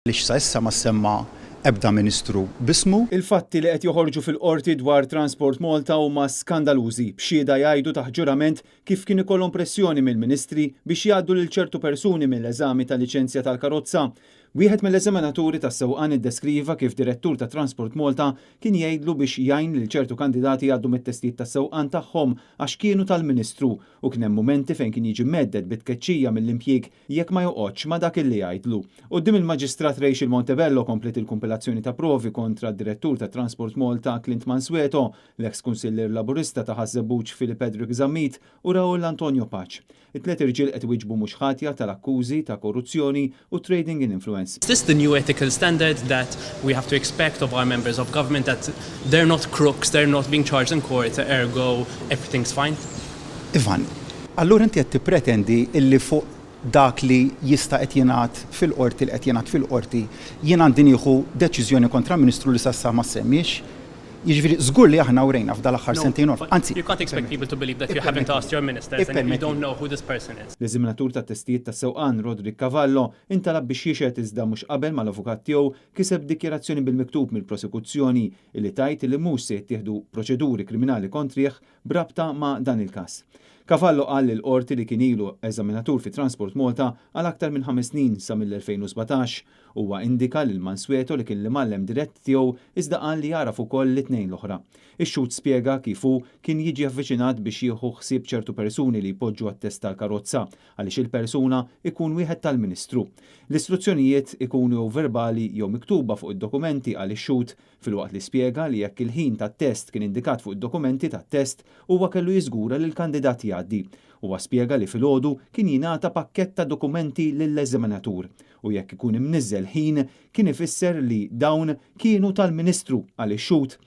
Lix sa issa ma semma ebda Ministru bismu. Il-fatti li qed joħorġu fil-qorti dwar Transport Malta huma skandalużi b'xieda jgħidu taħt ġurament kif kien ikollhom pressjoni mill-Ministri biex jgħaddu lil ċertu persuni mill-eżami tal-liċenzja tal-karozza. Wieħed mill-eżaminaturi tas-sewqan iddeskriva kif direttur ta' Transport Malta kien jgħidlu biex jgħin lil ċertu kandidati jgħaddu mit-testijiet tas-sewqan tagħhom għax kienu tal-Ministru u kien hemm mumenti fejn kien jiġi medded bit-tkeċċija mill-impjieg jekk ma joqgħodx ma dak illi jgħidlu. Quddiem il-Maġistrat Rachel Montebello komplet il-kompilazzjoni ta' provi kontra d-direttur ta' Transport Malta Clint Mansueto, l-eks kunsillier Laburista ta' Ħażebbuġ Philip Edric Zammit u Raul Antonio Paċ. It-tliet irġiel qed iwiġbu mhux ħatja tal-akkużi ta' korruzzjoni u trading in influence. Is this the new ethical standard that we have to expect of our members of government, that they're not crooks, they're not being charged in court, ergo everything's fine? Ivan, allura inti qed tippretendi illi fuq dak li jista' qed jingħad fil-qorti li qed jingħad fil-qorti jien għandi nieħu deċiżjoni kontra Ministru li s'issa ma semmix. Jiġifieri żgur li aħna urejna f'dal-aħħar sentejn anzi. You can't expect people to believe that you haven't asked your ministers and you don't know who this person is. L-eżaminatur ta' testijiet tas-sewqan Roderick Cavallo intalab biex jixed iżda mhux qabel mal-avukat tiegħu kiseb dikjarazzjoni bil-miktub mill-prosekuzzjoni li tajt li mhux se jittieħdu proċeduri kriminali kontrih brabta ma' dan il-każ. Cavallo qal l-qorti li kien ilu eżaminatur fi Transport Malta għal aktar minn 5 snin sa mill-2017 huwa indika lil Mansueto li kien li mallem dirett tiegħu iżda qal li jaraf ukoll l-itnejn l-oħra. Ix-xhud spjega kif hu kien jiġi avviċinat biex jieħu ħsieb ċertu persuni li jpoġġu għat-test tal-karozza għaliex il-persuna ikun wieħed tal-Ministru. L-istruzzjonijiet ikunu verbali jew miktuba fuq id-dokumenti għal ix-xhud filwaqt li spjega li jekk il-ħin tat-test kien indikat fuq id-dokumenti tat-test huwa kellu jiżgura lil kandidat jgħaddi. Huwa spjega li filgħodu kien jingħata pakkett ta' dokumenti lill-eżaminatur u jekk ikun imniżżel ħin kien ifisser li dawn kienu tal-Ministru għal ix-xhud.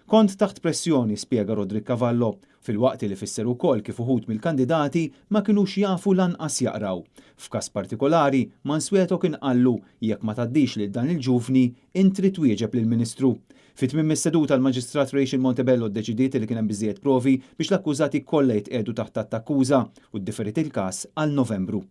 Kont taħt pressjoni, spjega Roderick Cavallo, fil-waqt li fisser ukoll kif uħud mill-kandidati ma kinux jafu lanqas jaqraw. F'każ partikolari, Mansueto kien qallu jekk ma tgħaddix lil dan il-ġuvni intri twieġeb lill-Ministru. Fit-tmiem is-seduta l-Maġistrat Rachel Montebello ddeċidiet li kien hemm biżżejjed provi biex l-akkużati kollha jitqiegħdu taħt attakkuża u ddiferiet il-każ għal Novembru.